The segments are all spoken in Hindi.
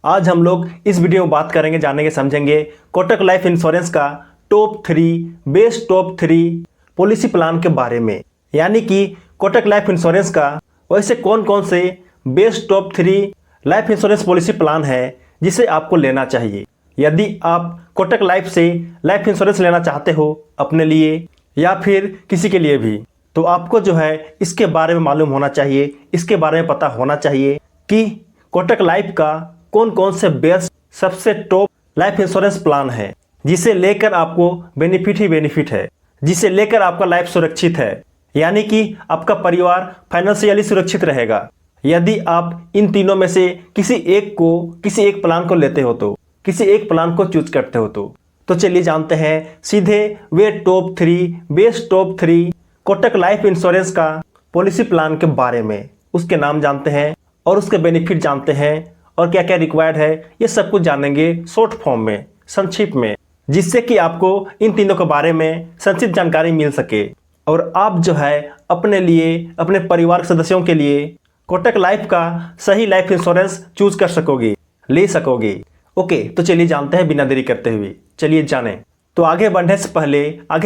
आज हम लोग इस वीडियो में बात करेंगे, जानेंगे, समझेंगे कोटक लाइफ इंश्योरेंस का टॉप 3 पॉलिसी प्लान के बारे में। यानी कि कोटक लाइफ इंश्योरेंस का वैसे कौन कौन से top 3 life insurance policy plan है जिसे आपको लेना चाहिए। यदि आप कोटक लाइफ से लाइफ इंश्योरेंस लेना चाहते हो अपने लिए या फिर किसी के लिए भी, तो आपको जो है इसके बारे में मालूम होना चाहिए, इसके बारे में पता होना चाहिए कि कोटक लाइफ का कौन कौन से बेस्ट सबसे टॉप लाइफ इंश्योरेंस प्लान है जिसे लेकर आपको बेनिफिट ही बेनिफिट है, जिसे लेकर आपका लाइफ सुरक्षित है, यानी कि आपका परिवार फाइनेंशियली सुरक्षित रहेगा। यदि आप इन तीनों में से किसी एक प्लान को लेते हो, तो किसी एक प्लान को चूज करते हो, तो चलिए जानते हैं सीधे वे best top 3 Kotak life insurance का पॉलिसी प्लान के बारे में। उसके नाम जानते हैं और उसके बेनिफिट जानते हैं और क्या क्या रिक्वायर्ड है, ये सब कुछ जानेंगे शॉर्ट फॉर्म में, संक्षिप्त में, जिससे कि आपको इन तीनों के बारे में संक्षिप्त जानकारी मिल सके और आप जो है अपने लिए, अपने परिवार के सदस्यों के लिए कोटक लाइफ का सही लाइफ इंश्योरेंस चूज कर सकोगे, ले सकोगे। ओके, तो चलिए जानते हैं बिना देरी करते हुए, चलिए जानें। तो आगे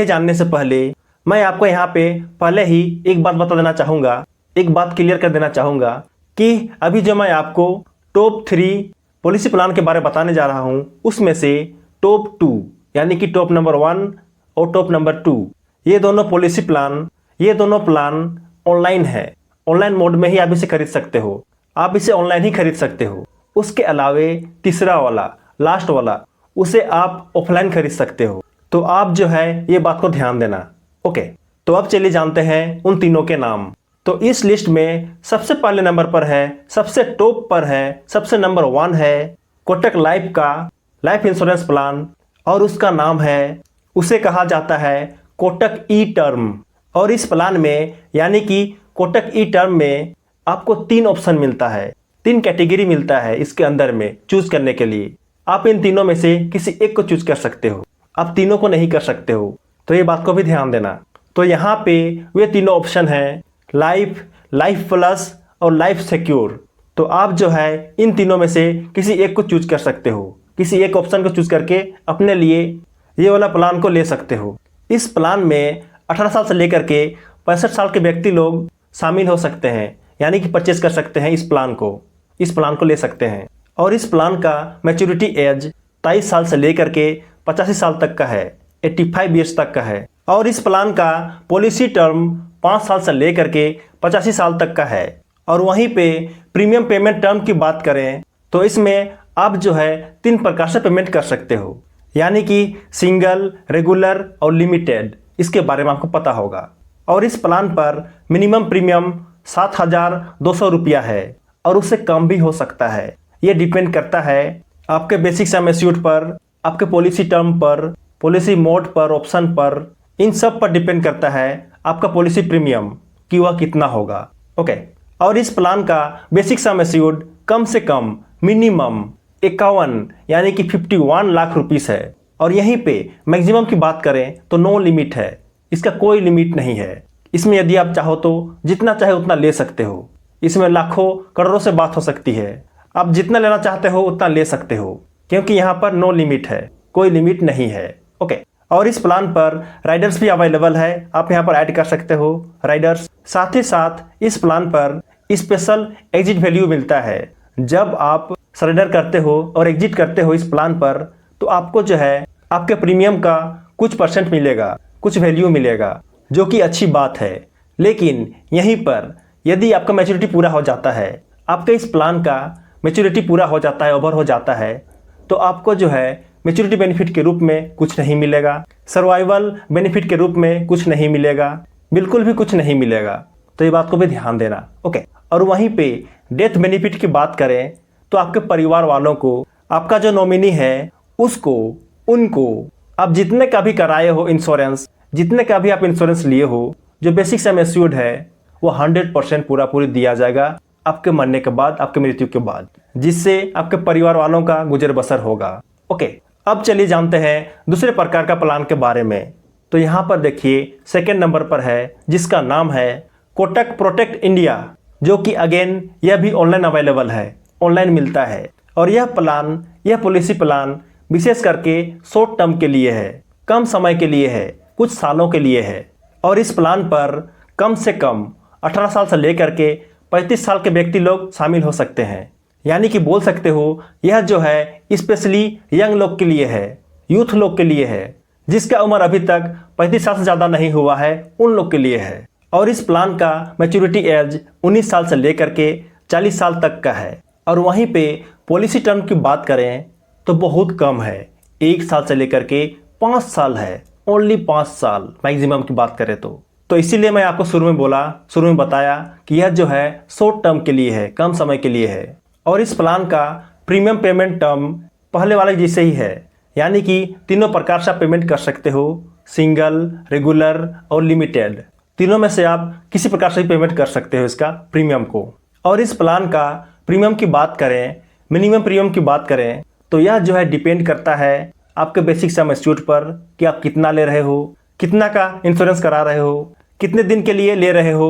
जानने से पहले मैं आपको यहाँ पे पहले ही एक बात बता देना चाहूँगा, एक बात क्लियर कर देना चाहूँगा कि अभी जो मैं आपको टॉप 3 पॉलिसी प्लान के बारे में बताने जा रहा हूँ, उसमें से टॉप 2 यानी कि टॉप नंबर 1 और टॉप नंबर 2 ये दोनों प्लान ऑनलाइन है। ऑनलाइन मोड में ही आप इसे खरीद सकते हो, आप इसे ऑनलाइन ही खरीद सकते हो। उसके अलावे तीसरा वाला, लास्ट वाला, उसे आप ऑफलाइन खरीद सकते हो। तो आप जो है ये बात को ध्यान देना। ओके, तो अब चलिए जानते हैं उन तीनों के नाम। तो इस लिस्ट में सबसे पहले नंबर पर है, सबसे टॉप पर है, सबसे नंबर 1 है कोटक लाइफ का लाइफ इंश्योरेंस प्लान और उसका नाम है, उसे कहा जाता है कोटक ई टर्म। और इस प्लान में यानी कि कोटक ई टर्म में आपको 3 ऑप्शन मिलता है, 3 कैटेगरी मिलता है इसके अंदर में चूज करने के लिए। आप इन तीनों में से किसी एक को चूज कर सकते हो, आप तीनों को नहीं कर सकते हो, तो ये बात को भी ध्यान देना। तो यहाँ पे वे तीनों ऑप्शन हैं लाइफ, लाइफ प्लस और लाइफ सिक्योर। तो आप जो है इन तीनों में से किसी एक को चूज कर सकते हो, किसी एक ऑप्शन को चूज करके अपने लिए ये वाला प्लान को ले सकते हो। इस प्लान में 18 साल से लेकर के 65 साल के व्यक्ति लोग शामिल हो सकते हैं, यानी कि परचेज कर सकते हैं इस प्लान को ले सकते हैं। और इस प्लान का मैच्योरिटी एज 23 साल से लेकर के 85 साल तक का है, 85 ईयर्स तक का है। और इस प्लान का पॉलिसी टर्म 5 साल से लेकर के 85 साल तक का है। और वहीं पे प्रीमियम पेमेंट टर्म की बात करें तो इसमें आप जो है 3 प्रकार से पेमेंट कर सकते हो, यानी कि सिंगल, रेगुलर और लिमिटेड। इसके बारे में आपको पता होगा। और इस प्लान पर मिनिमम प्रीमियम 7,200 रुपया है और उससे कम भी हो सकता है। ये डिपेंड करता है आपके बेसिक सम एश्योर्ड पर, आपके पॉलिसी टर्म पर, पॉलिसी मोड पर, ऑप्शन पर, इन सब पर डिपेंड करता है आपका पॉलिसी प्रीमियम कि वह कितना होगा। ओके, और इस प्लान का बेसिक सम एश्योर्ड कम से कम मिनिमम 51 यानी कि 51 लाख रुपीस है। और यहीं पे मैक्सिमम की बात करें तो नो लिमिट है, इसका कोई लिमिट नहीं है। इसमें यदि आप चाहो तो जितना चाहे उतना ले सकते हो। इसमें लाखों करोड़ों से बात हो सकती है, आप जितना लेना चाहते हो उतना ले सकते हो, क्योंकि यहाँ पर नो लिमिट है, कोई लिमिट नहीं है। ओके, और इस प्लान पर राइडर्स भी अवेलेबल है, आप यहाँ पर ऐड कर सकते हो राइडर्स। साथ ही साथ इस प्लान पर स्पेशल एग्जिट वैल्यू मिलता है। जब आप सरेंडर करते हो और एग्जिट करते हो इस प्लान पर, तो आपको जो है आपके प्रीमियम का कुछ % मिलेगा, कुछ वैल्यू मिलेगा, जो कि अच्छी बात है। लेकिन यहीं पर यदि आपका मैच्योरिटी पूरा हो जाता है, आपके इस प्लान का मैच्योरिटी पूरा हो जाता है, ओवर हो जाता है, तो आपको जो है मैच्योरिटी बेनिफिट के रूप में कुछ नहीं मिलेगा, सर्वाइवल बेनिफिट के रूप में कुछ नहीं मिलेगा, बिल्कुल भी कुछ नहीं मिलेगा। तो ये बात को भी ध्यान देना। ओके, और वहीं पे डेथ बेनिफिट की बात करें तो आपके परिवार वालों को, आपका जो नॉमिनी है उसको, उनको आप जितने का भी कराए हो इंश्योरेंस, जितने का भी आप इंश्योरेंस लिए हो, जो बेसिक सम एश्योर्ड है वो 100% पूरी दिया जाएगा आपके मरने के बाद, आपके मृत्यु के बाद, जिससे आपके परिवार वालों का गुजर बसर होगा। ओके, अब चलिए जानते हैं दूसरे प्रकार का प्लान के बारे में। तो यहाँ पर देखिए सेकेंड नंबर पर है, जिसका नाम है कोटक प्रोटेक्ट इंडिया, जो कि अगेन यह भी ऑनलाइन अवेलेबल है, ऑनलाइन मिलता है। और यह पॉलिसी प्लान विशेष करके शॉर्ट टर्म के लिए है, कम समय के लिए है, कुछ सालों के लिए है। और इस प्लान पर कम से कम 18 साल से लेकर के 35 साल के व्यक्ति लोग शामिल हो सकते हैं। यानी कि बोल सकते हो यह जो है स्पेशली यंग लोग के लिए है, यूथ लोग के लिए है, जिसका उम्र अभी तक 35 साल से ज़्यादा नहीं हुआ है, उन लोग के लिए है। और इस प्लान का मैच्योरिटी एज 19 साल से लेकर के 40 साल तक का है। और वहीं पे पॉलिसी टर्म की बात करें तो बहुत कम है, 1 साल से लेकर के 5 साल है, ओनली 5 साल मैक्सिमम की बात करें तो इसीलिए मैं आपको शुरू में बताया कि यह जो है शॉर्ट टर्म के लिए है, कम समय के लिए है। और इस प्लान का प्रीमियम पेमेंट टर्म पहले वाले जैसे ही है, यानी कि तीनों प्रकार से आप पेमेंट कर सकते हो, सिंगल, रेगुलर और लिमिटेड। तीनों में से आप किसी प्रकार से पेमेंट कर सकते हो इसका प्रीमियम को। और इस प्लान का प्रीमियम की बात करें, मिनिमम प्रीमियम की बात करें तो यह जो है डिपेंड करता है आपके बेसिक सम एश्योर्ड पर कि आप कितना ले रहे हो, कितना का इंश्योरेंस करा रहे हो, कितने दिन के लिए ले रहे हो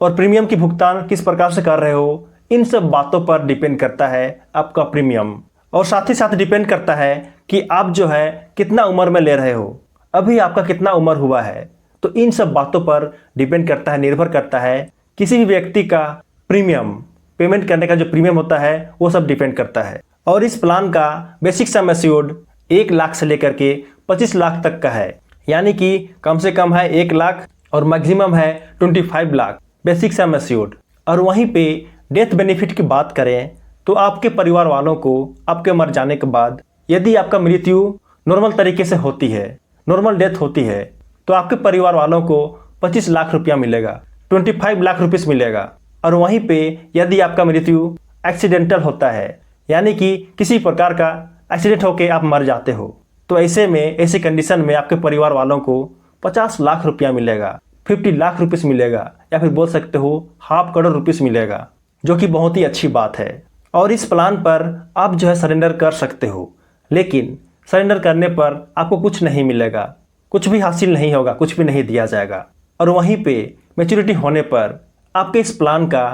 और प्रीमियम की भुगतान किस प्रकार से कर रहे हो। इन सब बातों पर डिपेंड करता है आपका प्रीमियम। और साथ ही साथ डिपेंड करता है कि आप जो है कितना उम्र में ले रहे हो, अभी आपका कितना उम्र हुआ है। तो इन सब बातों पर डिपेंड करता है, निर्भर करता है किसी भी व्यक्ति का प्रीमियम, पेमेंट करने का जो प्रीमियम होता है वो सब डिपेंड करता है। और इस प्लान का बेसिक सम एश्योर्ड 1 लाख से लेकर के 25 लाख तक का है, यानी कि कम से कम है 1 लाख और मैक्सिमम है 25 लाख बेसिक सम एश्योर्ड। और वहीं पे डेथ बेनिफिट की बात करें तो आपके परिवार वालों को आपके मर जाने के बाद यदि आपका मृत्यु नॉर्मल तरीके से होती है, नॉर्मल डेथ होती है, तो आपके परिवार वालों को 25 लाख रुपया मिलेगा, 25 लाख रुपीस मिलेगा। और वहीं पे यदि आपका मृत्यु एक्सीडेंटल होता है, यानी कि किसी प्रकार का एक्सीडेंट होकर आप मर जाते हो, तो ऐसे कंडीशन में आपके परिवार वालों को 50 लाख रुपया मिलेगा, 50 लाख रुपीस मिलेगा, या फिर बोल सकते हो 500 करोड़ रुपीस मिलेगा, जो कि बहुत ही अच्छी बात है। और इस प्लान पर आप जो है सरेंडर कर सकते हो, लेकिन सरेंडर करने पर आपको कुछ नहीं मिलेगा, कुछ भी हासिल नहीं होगा, कुछ भी नहीं दिया जाएगा। और वहीं पे मैच्योरिटी होने पर आपके इस प्लान का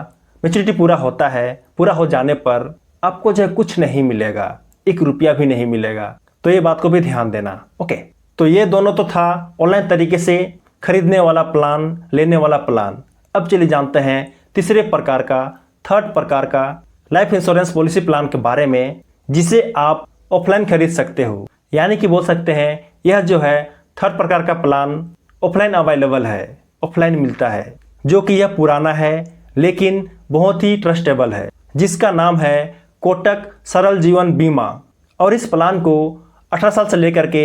मैच्योरिटी पूरा होता है, पूरा हो जाने पर आपको जो है कुछ नहीं मिलेगा, 1 रुपया भी नहीं मिलेगा। तो ये बात को भी ध्यान देना। ओके, तो ये दोनों तो था ऑनलाइन तरीके से खरीदने वाला प्लान, लेने वाला प्लान। अब चलिए जानते हैं तीसरे प्रकार का, थर्ड प्रकार का लाइफ इंश्योरेंस पॉलिसी प्लान के बारे में, जिसे आप ऑफलाइन खरीद सकते हो। यानी कि बोल सकते हैं यह जो है थर्ड प्रकार का प्लान ऑफलाइन अवेलेबल है, ऑफलाइन मिलता है, जो कि यह पुराना है लेकिन बहुत ही ट्रस्टेबल है, जिसका नाम है कोटक सरल जीवन बीमा। और इस प्लान को 18 साल से लेकर के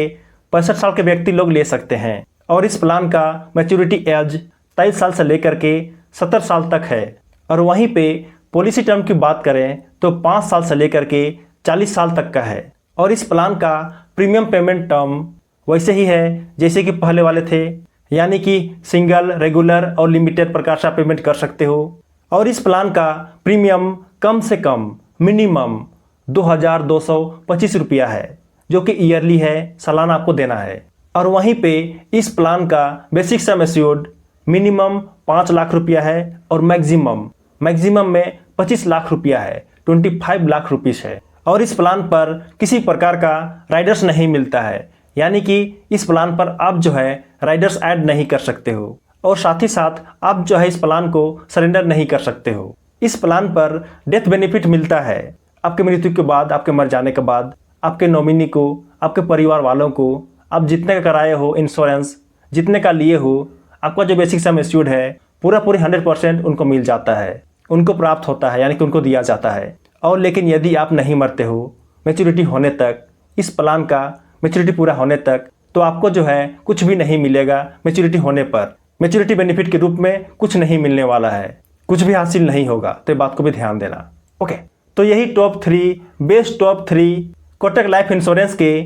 65 साल के व्यक्ति लोग ले सकते हैं। और इस प्लान का मैच्योरिटी एज 23 साल से लेकर के 70 साल तक है। और वहीं पे पॉलिसी टर्म की बात करें तो 5 साल से लेकर के 40 साल तक का है। और इस प्लान का प्रीमियम पेमेंट टर्म वैसे ही है जैसे कि पहले वाले थे, यानी कि सिंगल, रेगुलर और लिमिटेड प्रकार से आप पेमेंट कर सकते हो। और इस प्लान का प्रीमियम कम से कम मिनिमम 2225 रुपया है, जो कि ईयरली है, सालाना आपको देना है। और वहीं पे इस प्लान का basic sum assured minimum 5 lakh रुपया है और मैक्सिमम में 25 लाख रुपया है, 25 लाख रुपीस है। और इस प्लान पर किसी प्रकार का राइडर्स नहीं मिलता है, यानी कि इस प्लान पर आप जो है राइडर्स ऐड नहीं कर सकते हो। और साथ ही साथ आप जो है इस प्लान को सरेंडर नहीं कर सकते हो। इस प्लान पर डेथ बेनिफिट मिलता है, आपके मृत्यु के बाद, आपके मर जाने के बाद आपके नॉमिनी को, आपके परिवार वालों को, आप जितने का कराए हो इंश्योरेंस, जितने का लिए हो, आपका जो बेसिक सम एश्योर्ड है पूरी 100% उनको मिल जाता है, उनको प्राप्त होता है, यानी कि उनको दिया जाता है। और लेकिन यदि आप नहीं मरते हो मैच्योरिटी होने तक, इस प्लान का मैच्योरिटी पूरा होने तक, तो आपको जो है कुछ भी नहीं मिलेगा। मैच्योरिटी होने पर मैच्योरिटी बेनिफिट के रूप में कुछ नहीं मिलने वाला है, कुछ भी हासिल नहीं होगा। तो ये बात को भी ध्यान देना। ओके, तो यही top 3 best top 3 Kotak life insurance के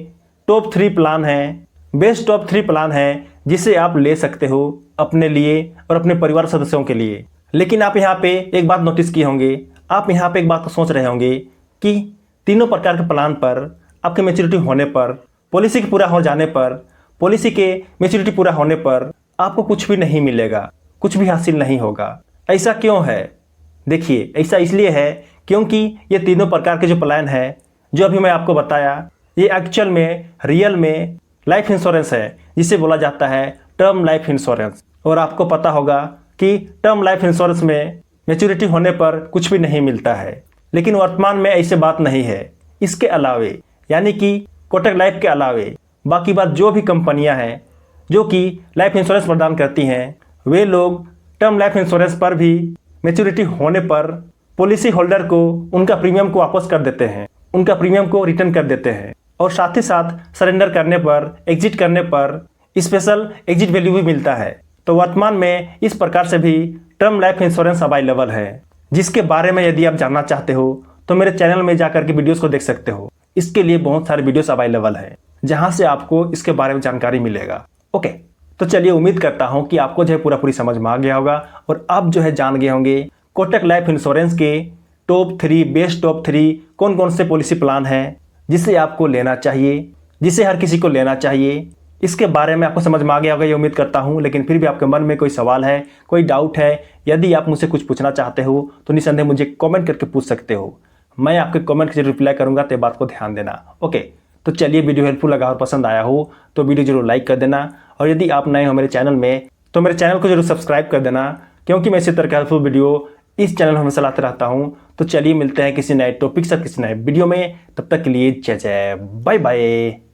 टॉप 3 प्लान हैं, बेस्ट टॉप 3 प्लान हैं, जिसे आप ले सकते हो अपने लिए और अपने परिवार सदस्यों के लिए। लेकिन आप यहाँ पे एक बात नोटिस किए होंगे, आप यहाँ पे एक बात को सोच रहे होंगे कि तीनों प्रकार के प्लान पर आपके मैच्योरिटी होने पर, पॉलिसी के पूरा हो जाने पर, पॉलिसी के मैच्योरिटी पूरा होने पर आपको कुछ भी नहीं मिलेगा, कुछ भी हासिल नहीं होगा। ऐसा क्यों है? देखिए, ऐसा इसलिए है क्योंकि ये तीनों प्रकार के जो प्लान है जो अभी मैं आपको बताया ये एक्चुअल में रियल में लाइफ इंश्योरेंस है, जिसे बोला जाता है टर्म लाइफ इंश्योरेंस। और आपको पता होगा कि टर्म लाइफ इंश्योरेंस में मैच्योरिटी होने पर कुछ भी नहीं मिलता है, लेकिन वर्तमान में ऐसी बात नहीं है। इसके अलावे यानी कि कोटक लाइफ के अलावे बाकी बात जो भी कंपनियां हैं जो कि लाइफ इंश्योरेंस प्रदान करती हैं, वे लोग टर्म लाइफ इंश्योरेंस पर भी मैच्योरिटी होने पर पॉलिसी होल्डर को उनका प्रीमियम को वापस कर देते हैं, उनका प्रीमियम को रिटर्न कर देते हैं। और साथ ही साथ सरेंडर करने पर, एग्जिट करने पर स्पेशल एग्जिट वैल्यू भी मिलता है। तो वर्तमान में इस प्रकार से भी टर्म लाइफ इंश्योरेंस अवेलेबल है, जिसके बारे में यदि आप जानना चाहते हो तो मेरे चैनल में जाकर के वीडियोस को देख सकते हो। इसके लिए बहुत सारे वीडियोस अवेलेबल है जहां से आपको इसके बारे में जानकारी मिलेगा। ओके, तो चलिए उम्मीद करता हूं कि आपको जो है पूरी समझ में आ गया होगा और आप जो है जान गए होंगे कोटक लाइफ इंश्योरेंस के टॉप 3 बेस्ट टॉप 3 कौन कौन से पॉलिसी प्लान हैं जिसे आपको लेना चाहिए, जिसे हर किसी को लेना चाहिए। इसके बारे में आपको समझ में आ गया होगा ये उम्मीद करता हूं। लेकिन फिर भी आपके मन में कोई सवाल है, कोई डाउट है, यदि आप मुझसे कुछ पूछना चाहते हो तो निसंदेह मुझे कमेंट करके पूछ सकते हो। मैं आपके कमेंट के रिप्लाई करूंगा, तो बात को ध्यान देना। ओके, तो चलिए वीडियो हेल्पफुल लगा और पसंद आया हो तो वीडियो जरूर लाइक कर देना। और यदि आप नए हो मेरे चैनल में तो मेरे चैनल को जरूर सब्सक्राइब कर देना, क्योंकि मैं इसी तरह के हेल्पफुल वीडियो इस चैनल में हमेशा लाते रहता हूँ। तो चलिए मिलते हैं किसी नए टॉपिक से किसी नए वीडियो में। तब तक के लिए जय जय, बाय बाय।